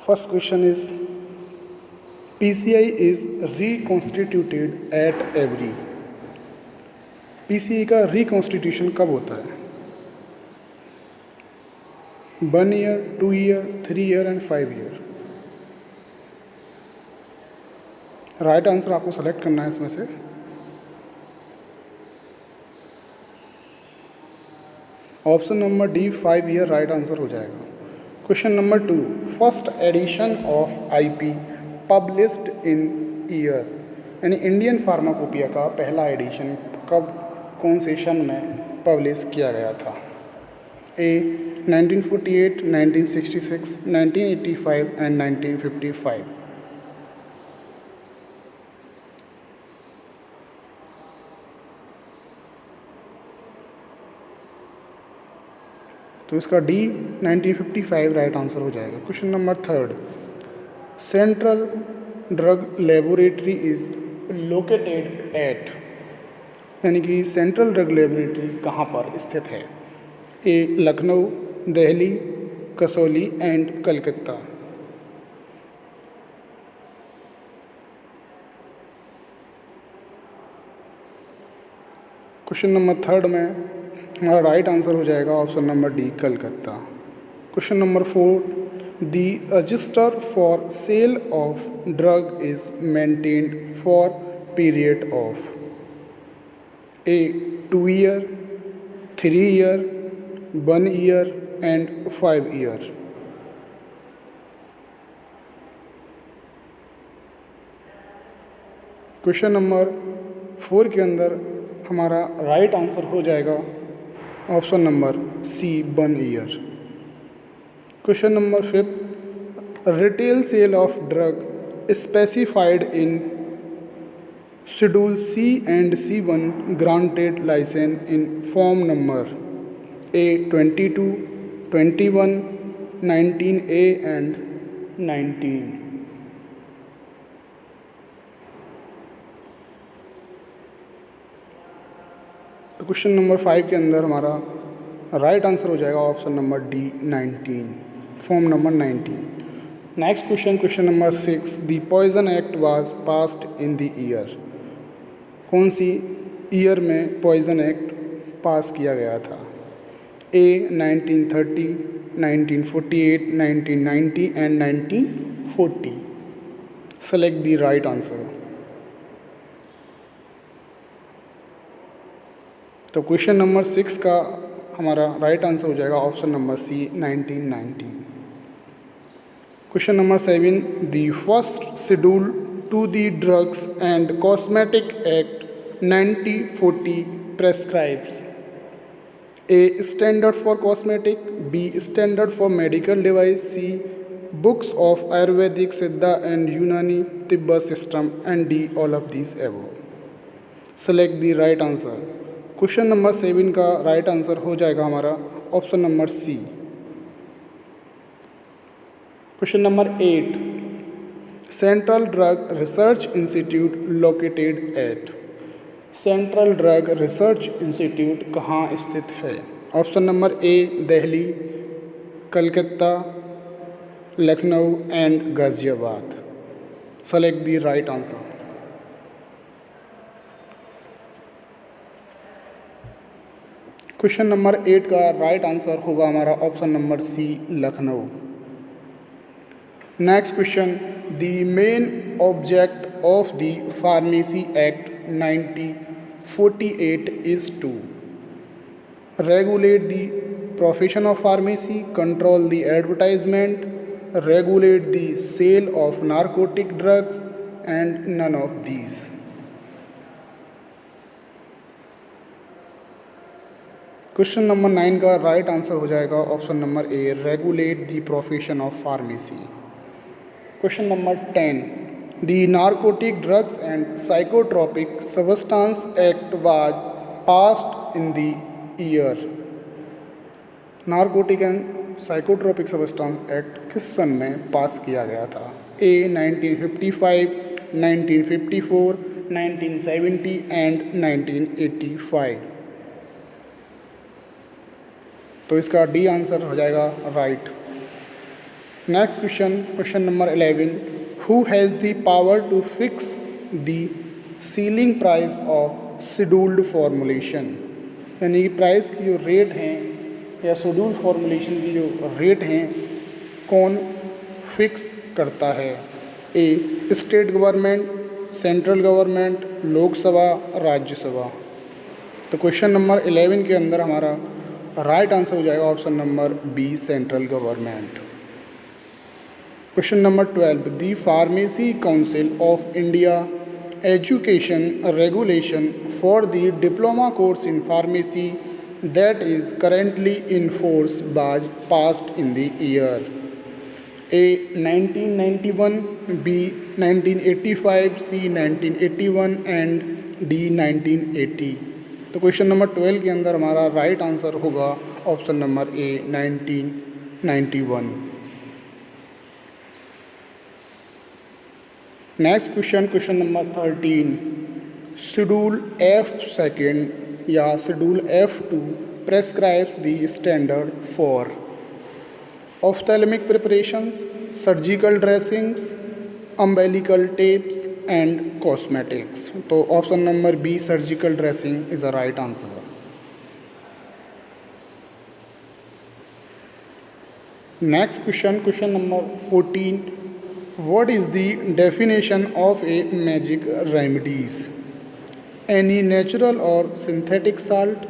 First question is PCI is reconstituted at every. PCI का reconstitution कब होता है? 1 year, 2 year, 3 year and 5 year. Right answer आपको select करना है इसमें से. Option number D 5 year right answer हो जाएगा. Question number 2, first edition of IP published in year, यानी इंडियन फार्माकोपिया का पहला एडिशन कब, कौन से सन में पब्लिश किया गया था? A 1948, 1966, 1985 and 1955. तो इसका डी 1955 राइट आंसर हो जाएगा. Question number 3, central drug laboratory is located at, यानी कि सेंट्रल ड्रग लेबोरेटरी कहाँ पर स्थित है? A Lucknow, Delhi, Kasauli and Calcutta. Question number 3 में हमारा राइट आंसर हो जाएगा option number D Calcutta. Question number 4, the register for sale of drug is maintained for period of A 2 year, 3 year, 1 year and 5 year. Question number 4 के अंदर हमारा राइट आंसर हो जाएगा option number C 1 year. Question number 5, retail sale of drug specified in schedule C and C1 granted license in form number A 22, 21, 19A and 19. तो question number 5 के अंदर हमारा right answer हो जाएगा option number D 19, form number 19. Next question, question number 6, the poison act was passed in the year. कौन सी year में poison act pass किया गया था? A 1930, 1948, 1990 and 1940. Select the right answer. तो क्वेश्चन नंबर 6 का हमारा राइट आंसर हो जाएगा option number C 1990. Question number 7, the first schedule to the drugs and cosmetic act 1940 prescribes A standard for cosmetic, B standard for medical device, C books of Ayurvedic, Siddha and Unani Tibet system and D all of these above. Select the right answer. Question number 7 का right answer हो जाएगा हमारा option number C. Question number 8, central drug research institute located at. Central drug research institute कहाँ स्थित है? Option number A Delhi, Calcutta, Lucknow and Ghaziabad. Select the right answer. Question number 8 का right answer होगा हमारा option number C Lucknow. Next question, the main object of the pharmacy act 1948 is to regulate the profession of pharmacy, control the advertisement, regulate the sale of narcotic drugs and none of these. Question number 9 का right answer हो जाएगा option number A regulate the profession of pharmacy. Question number 10, the narcotic drugs and psychotropic substance act was passed in the year. Narcotic and psychotropic substance act किस सन में pass किया गया था? A 1955, 1954, 1970 and 1985. तो इसका डी आंसर हो जाएगा right. Next question, question number 11, who has the power to fix the ceiling price of scheduled formulation, यानी कि प्राइस की जो रेट हैं या शेड्यूल फॉर्मुलेशन की जो रेट हैं कौन फिक्स करता है? A state government, central government, Lok Sabha, Rajya Sabha. तो क्वेश्चन नंबर 11 के अंदर हमारा राइट आंसर हो जाएगा option number B, central government. Question number 12, the pharmacy council of India education regulation for the diploma course in pharmacy that is currently in force was passed in the year? A 1991, B 1985, C 1981 and D 1980। तो question number 12 के अंदर हमारा right answer होगा option number A, 1991। Next question, question number 13, schedule F second या schedule F2 prescribes the standard for ophthalmic preparations, surgical dressings, umbilical tapes and cosmetics. तो option number B, surgical dressing is the right answer. Next question, question number 14, what is the definition of a magic remedies? Any natural or synthetic salt,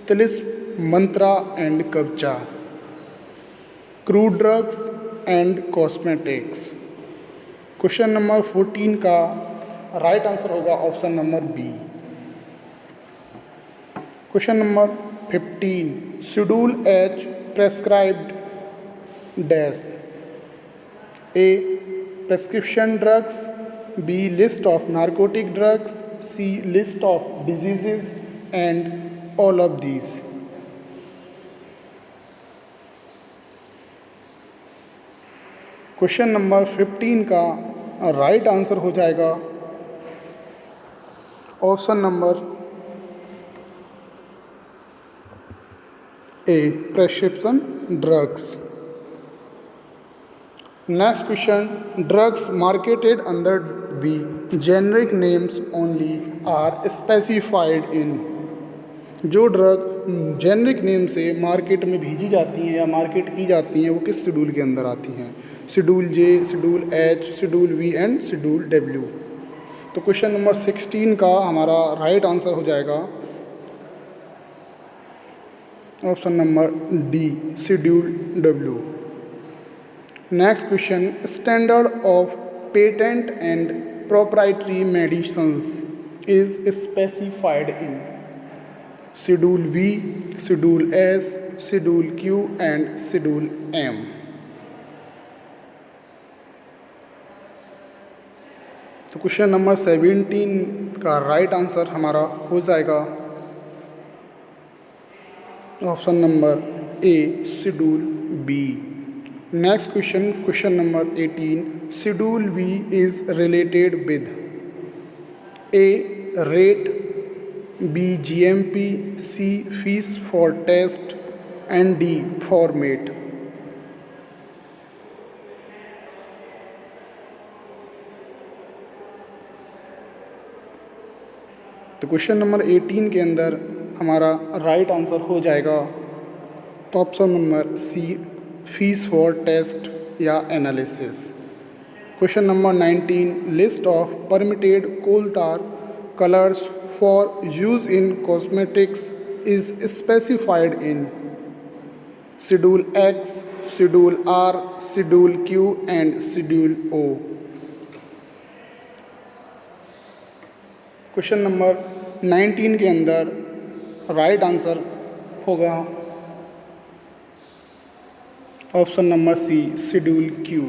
talism, mantra and kabcha, crude drugs and cosmetics। Question number 14 का right answer होगा option number B. Question number 15, schedule H prescribed dash, A prescription drugs, B list of narcotic drugs, C list of diseases and all of these। Question number 15 का right answer हो जाएगा option number A, prescription drugs. Next question, drugs marketed under the generic names only are specified in. जो drug generic name से market में भेजी जाती हैं या मार्केट की जाती हैं वो किस शेड्यूल के अंदर आती हैं? Schedule J, schedule H, schedule V and schedule W। तो क्वेश्चन नंबर 16 का हमारा राइट आंसर हो जाएगा option number D, schedule W। Next question, standard of patent and proprietary medicines is specified in schedule V, schedule S, schedule Q and schedule M। तो question number 17 का right answer हमारा हो जाएगा option number A, schedule B। Next question, question number 18, schedule V is related with A rate, B GMP, C fees for test and D format. तो question number 18 के अंदर हमारा right answer हो जाएगा option number C, fees for test या analysis. Question number 19, list of permitted coal tar colours for use in cosmetics is specified in schedule X, schedule R, schedule Q and schedule O। Question number 19 के अंदर right answer होगा option number C, schedule Q।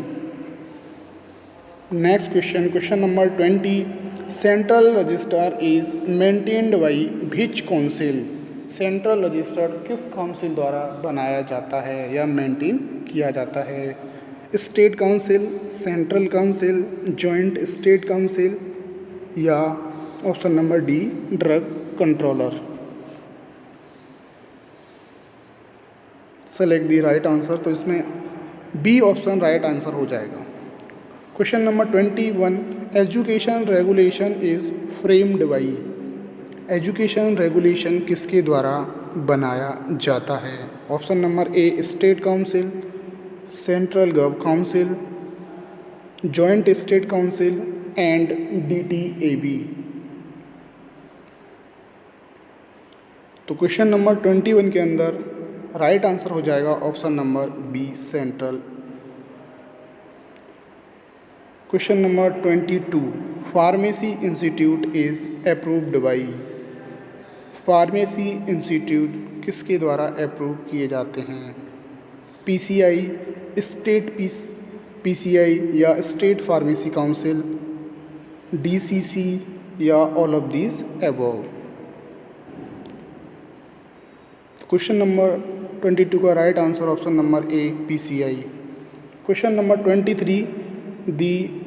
Next question, question number 20, central register is maintained by which council? Central register किस council द्वारा बनाया जाता है या maintain किया जाता है? State council, central council, joint state council या option number D, drug controller. Select the right answer. तो इसमें बी ऑप्शन राइट आंसर हो जाएगा। Question number 21, education regulation is framed by. Education regulation किसके द्वारा बनाया जाता है? Option number A state council, central gov council, joint state council and DTAB। तो क्वेश्चन नंबर 21 के अंदर राइट आंसर हो जाएगा option number B central. Question number 22, pharmacy institute is approved by. Pharmacy institute किसके द्वारा अप्रूव किए जाते हैं? PCI, स्टेट PCI या स्टेट फार्मेसी काउंसिल, DCC या all of these above. Question number 22 का right answer option number A PCI। Question number 23, the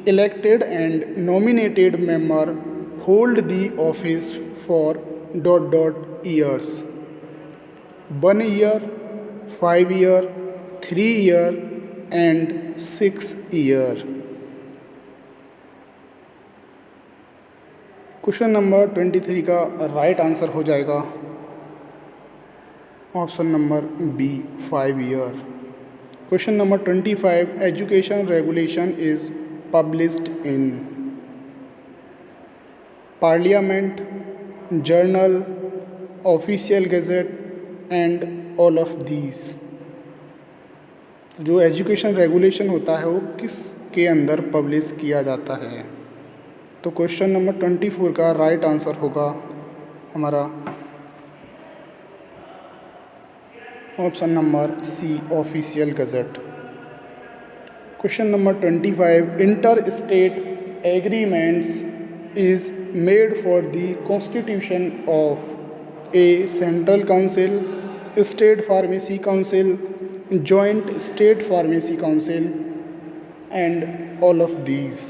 elected and nominated member hold the office for ... years. 1 year, 5 year, 3 year and 6 year. Question number 23 का right answer हो जाएगा option number B 5 year. Question number 25, education regulation is published in parliament, journal, official gazette and all of these. जो education regulation होता है वो किस के अंदर पब्लिश किया जाता है? तो क्वेश्चन नंबर 24 का राइट आंसर होगा हमारा option number C official gazette. Question number 25, inter state agreements is made for the constitution of a central council, state pharmacy council, joint state pharmacy council and all of these।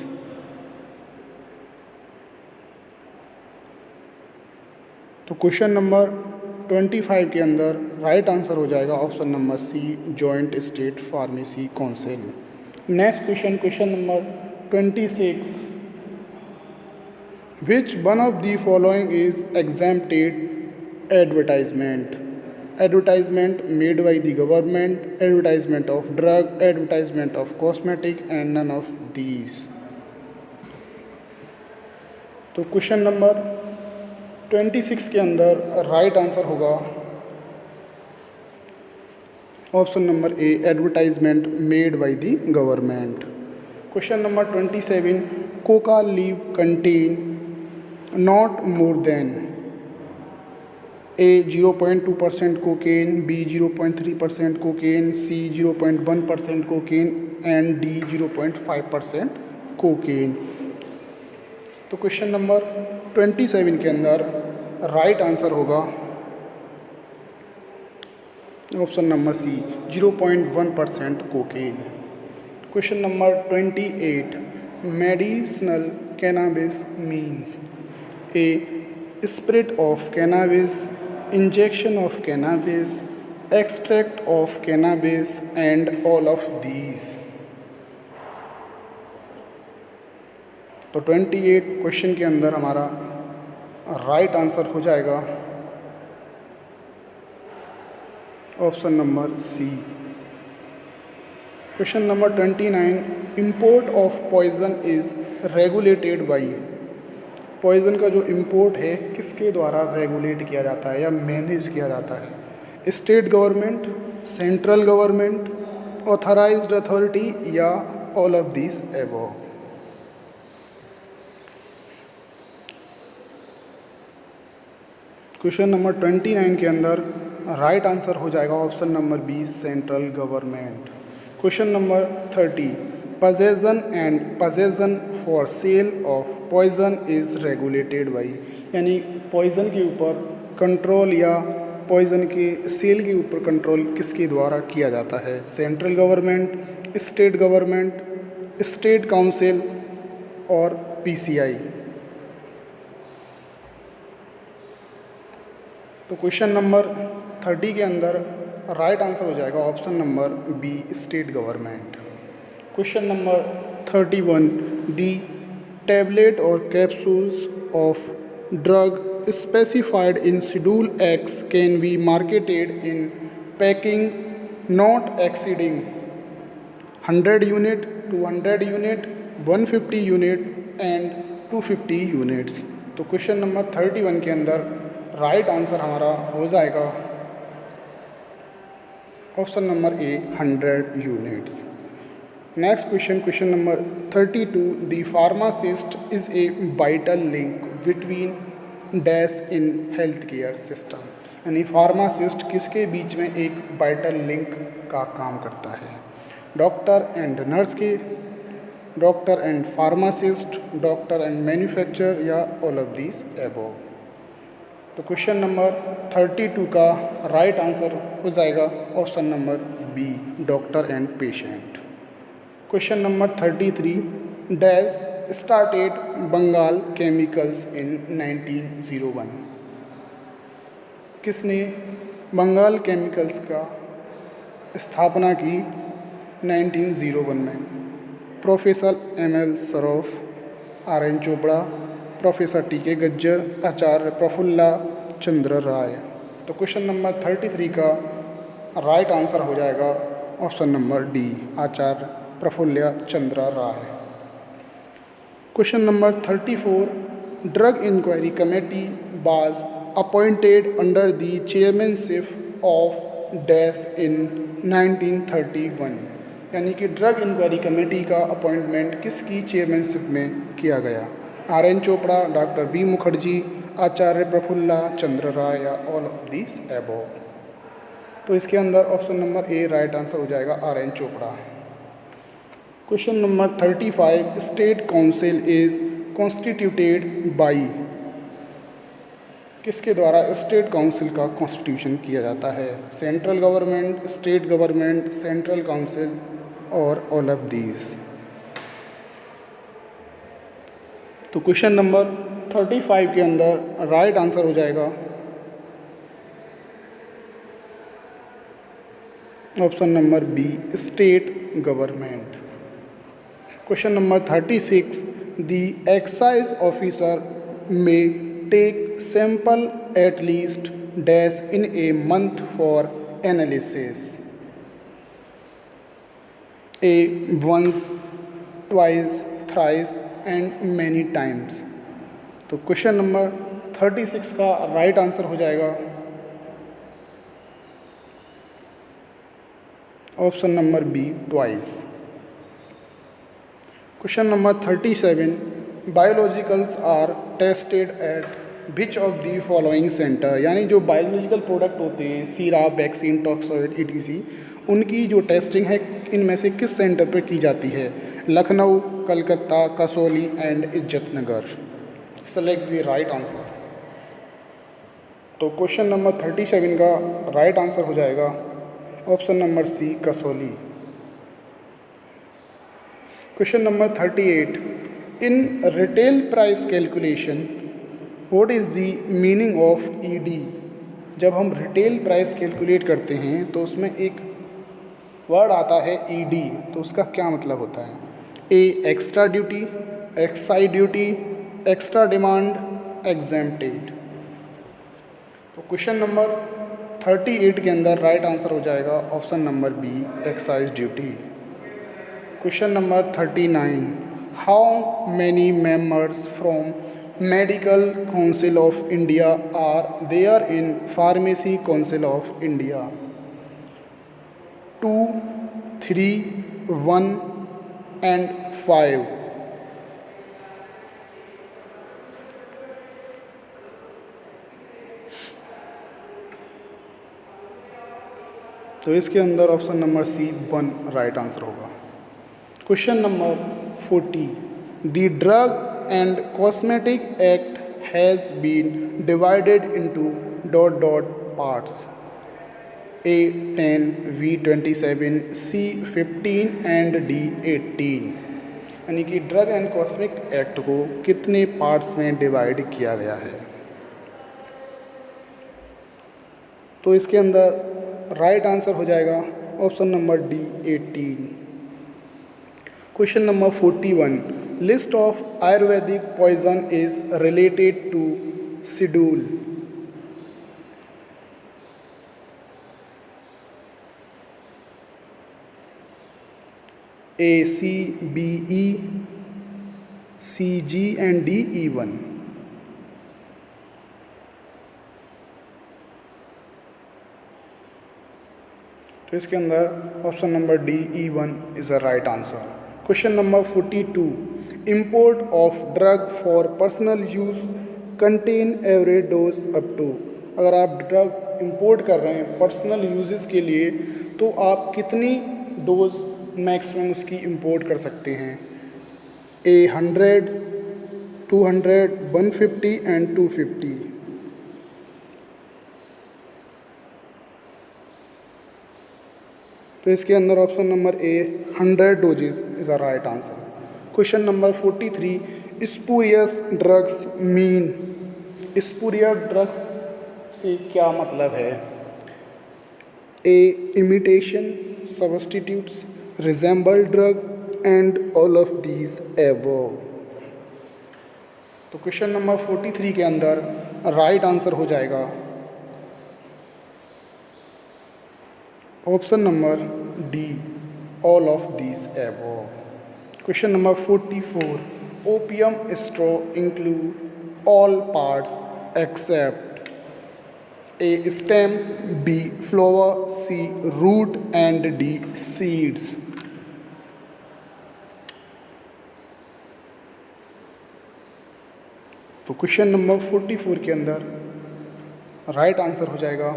तो question number 25 के अंदर right answer हो जाएगा option number C joint state pharmacy council. Next question, question number 26, which one of the following is exempted advertisement? Advertisement made by the government, advertisement of drug, advertisement of cosmetic and none of these। तो question number 26 के अंदर right answer होगा option number A advertisement made by the government. Question number 27, Coca leave contain not more than A 0.2% cocaine, B 0.3% cocaine, C 0.1% cocaine and D 0.5% cocaine। तो question number 27 के अंदर right answer होगा option number C 0.1% cocaine. Question number 28, medicinal cannabis means A spirit of cannabis, injection of cannabis, extract of cannabis and all of these। तो 28 question के अंदर हमारा right answer हो जाएगा option number C. Question number 29, import of poison is regulated by. Poison का जो import है किसके द्वारा रेगुलेट किया जाता है या मैनेज किया जाता है? State government, central government, authorised authority या all of this above. Question number 29 के अंदर राइट आंसर हो जाएगा option number B central government. Question number 30, possession and possession for sale of poison is regulated by। यानी poison के ऊपर control या poison के सेल के ऊपर कंट्रोल किसके द्वारा किया जाता है? Central government, state government, state council और PCI। तो क्वेश्चन नंबर 30 के अंदर राइट आंसर हो जाएगा option number B state government. Question number 31 the tablet और capsules of drug specified in Schedule X can be marketed in packing not exceeding 100 unit, 200 unit, 150 unit and 250 units। तो question number 31 के अंदर right answer हमारा हो जाएगा option number A 100 units. Next question, question number 32 the pharmacist is a vital link between dash in health care system, यानी pharmacist किसके बीच में एक वाइटल लिंक का काम करता है? डॉक्टर एंड नर्स के, doctor and pharmacist, doctor and manufacturer या ऑल ऑफ दीज अबव। तो क्वेश्चन नंबर 32 का राइट आंसर हो जाएगा option number B doctor and patient. Question number 33 dash started Bengal chemicals in 1901, किसने बंगाल केमिकल्स का स्थापना की 1901 में? प्रोफेसर एम.एल. सरोफ, आर.एन. चोपड़ा, प्रोफेसर टी.के. गज्जर, आचार्य प्रफुल्ला चंद्र राय। तो क्वेश्चन नंबर 33 का राइट आंसर हो जाएगा option number D Acharya Prafulla Chandra Ray. Question number 34 drug inquiry committee was appointed under the chairmanship of dash in 1931, यानी कि ड्रग इंक्वायरी कमेटी का अपॉइंटमेंट किसकी चेयरमैनशिप में किया गया? आर.एन. चोपड़ा, डॉक्टर बी. मुखर्जी, आचार्य प्रफुल्ला चंद्र राय या ऑल ऑफ दिस अबव। तो इसके अंदर option number A right answer हो जाएगा R N. Chopra. Question number 35 state council is constituted by, किसके द्वारा स्टेट काउंसिल का कॉन्स्टिट्यूशन किया जाता है? Central government, state government, central council और ऑल ऑफ दीज। तो क्वेश्चन नंबर 35 के अंदर राइट आंसर हो जाएगा option number B state government. Question number 36 the excise officer may take sample at least dash in a month for analysis, a once, twice, thrice and many times. तो question number 36 का right answer हो जाएगा option number be twice. Question number 37 biologicals are tested at which of the following centre, यानी जो biological product होते हैं सीरा, vaccine, toxoid, etc, उनकी जो टेस्टिंग है इनमें से किस सेंटर पर की जाती है? Lucknow, Calcutta, Kasauli and Izzatnagar. Select the right answer. तो क्वेश्चन नंबर 37 का राइट आंसर हो जाएगा option number C Kasauli. Question number 38 in retail price calculation what is the meaning of ED? जब हम रिटेल प्राइस कैलकुलेट करते हैं तो उसमें एक वर्ड आता है ईडी, तो उसका क्या मतलब होता है? A extra duty, excise duty, extra demand, exempted. तो क्वेश्चन नंबर 38 के अंदर राइट आंसर हो जाएगा option number B excise duty. Question number 39 how many members from medical council of India are there in pharmacy council of India? 2, 3, 1 and 5। तो इसके अंदर option number C 1 right answer होगा। Question number 40 the drug and cosmetic act has been divided into dot dot parts A 10, B 27, C 15 and D 18, यानी कि drug and cosmetic act को कितने parts में divide किया गया है? तो इसके अंदर राइट आंसर हो जाएगा option number D 18। Question number 41, list of ayurvedic poison is related to schedule. A, C, B, E, C, G and D, E1। तो इसके अंदर option number D E1 is the right answer. Question number 42, import of drug for personal use contain average dose up to. अगर आप drug import कर रहे हैं personal uses के लिए तो आप कितनी डोज मैक्सिमम उसकी इंपोर्ट कर सकते हैं? A 100, 200, 150 and 250। तो इसके अंदर option number A 100 doses is the right answer. Question number 43, spurious drugs mean. Spurious drugs से क्या मतलब है? A imitation, substitutes, resemble drug and all of these above. तो क्वेश्चन नंबर 43 के अंदर राइट आंसर हो जाएगा option number D all of these above. Question number 44, opium straw include all parts except A stem, B flower, C root and D seeds। तो question number 44 के अंदर right answer हो जाएगा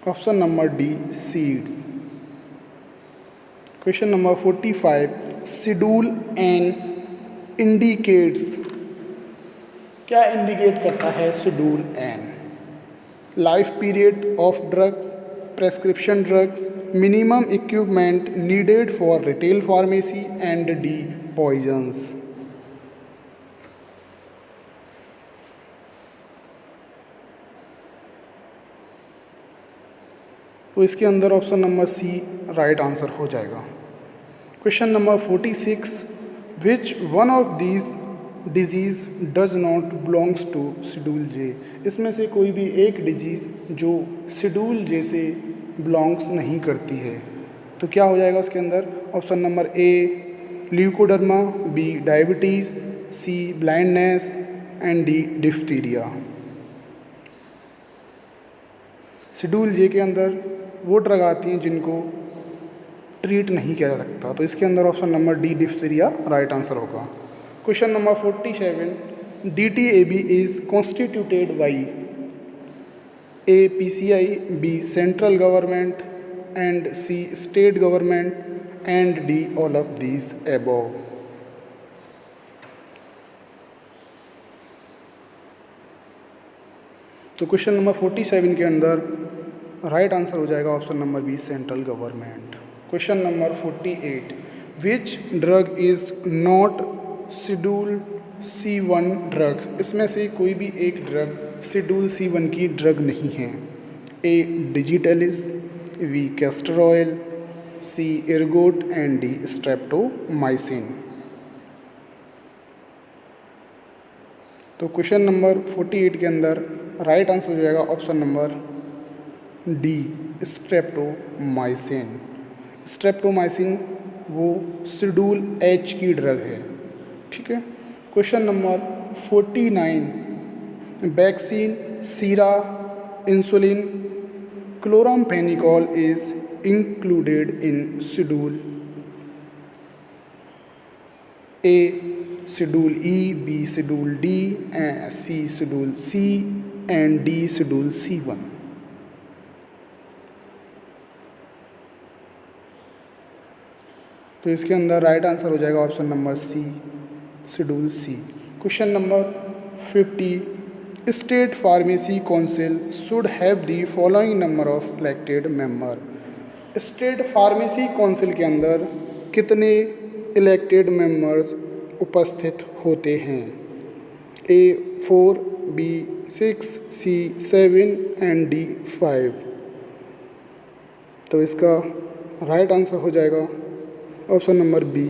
option number D seeds. Question number 45, schedule N indicates. क्या indicate करता है schedule N? Life period of drugs, prescription drugs, minimum equipment needed for retail pharmacy and D poisons. तो इसके अंदर option number C right answer हो जाएगा। Question number 46, which one of these disease does not belongs to schedule J. इसमें से कोई भी एक डिजीज़ जो शेड्यूल जे से बिलोंग्स नहीं करती है। तो क्या हो जाएगा उसके अंदर? Option number A leucoderma, B diabetes, C blindness and D diphtheria. Schedule J के अंदर वो ड्रग आती हैं जिनको ट्रीट नहीं किया जा सकता। तो इसके अंदर option number D diphtheria right answer होगा। Question number 47, DTAB is constituted by A PCI, B central government and C state government and D all of these above. तो क्वेश्चन नंबर 47 के अंदर राइट आंसर हो जाएगा option number B central government. Question number 48, which drug is not schedule C1 drug. इसमें से कोई भी एक ड्रग शेड्यूल C1 की ड्रग नहीं है। A digitalis, B castor oil, C ergot and D streptomycin. तो क्वेश्चन नंबर 48 के अंदर राइट आंसर हो जाएगा option number D streptomycin. Streptomycin वो शेड्यूल H की ड्रग है। ठीक है। Question number 49, vaccine, sera, insulin, chloramphenicol is included in schedule A schedule E, B schedule D, C schedule C and D schedule C1। तो इसके अंदर right answer हो जाएगा option number C schedule C. Question number 50, state pharmacy council should have the following number of elected member. State pharmacy council के अंदर कितने elected members उपस्थित होते हैं? A 4, B 6, C 7 and D 5। तो इसका राइट आंसर हो जाएगा ऑप्शन नंबर बी।